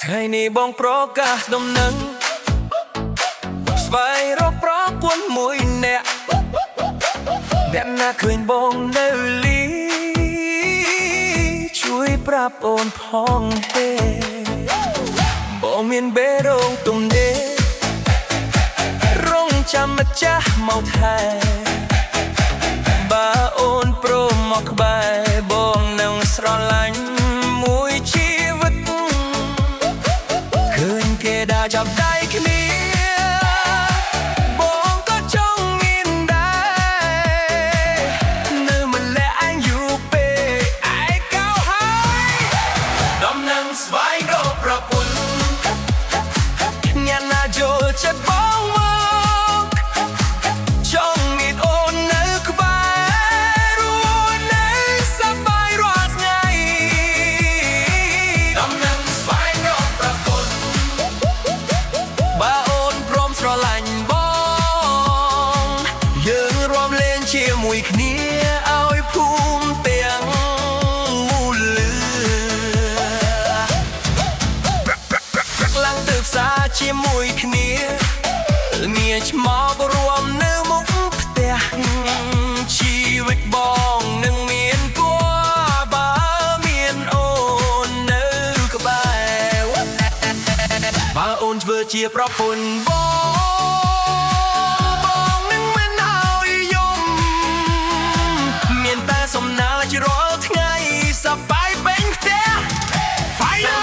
ថ្ងៃនេះបងប្រកាសដំណឹងស្វែងរកប្រពន្ធមួយអ្នកអ្នកណាឃើញបងនៅលីជួយប្រាប់អូនផងហេបងមានបេរោងទំនេររងចាំម្ចាស់មកថែបើអូនព្រមមកក្បែរបងនឹងស្រឡាញ់មួយជីវិតឃើញគេដើរចាប់ដៃគ្នាបងក៏ចង់មានដែរនៅម្ល៉េះអញយូរពេកឯកោហើយដំណឹងស្វែងរកប្រពន្ធញ៉ាំណាយល់ចិត្តបងមកចង់មានអូននៅក្បែររួចនៅសប្បាយរាល់ថ្ងៃដំណឹងស្វែងរកប្រពន្ធបើអូនព្រមស្រឡាញ់បងយើងរួមលេងជាមួយគ្នាឲ្យភូមិទាំងមូលលឺឡើងទៅផ្សារជាមួយគ្នាមានឆ្មោករួមនៅមុខផ្ទះជីវិតបងនឹងមានគួរបើមានអូននៅក្បែរបើអូនធ្វើជាប្រពន្ធបងនឹងមិនឲ្យយំមានតែសំណាចរាល់ថ្ងៃសប្បាយពេញផ្ទះ Fire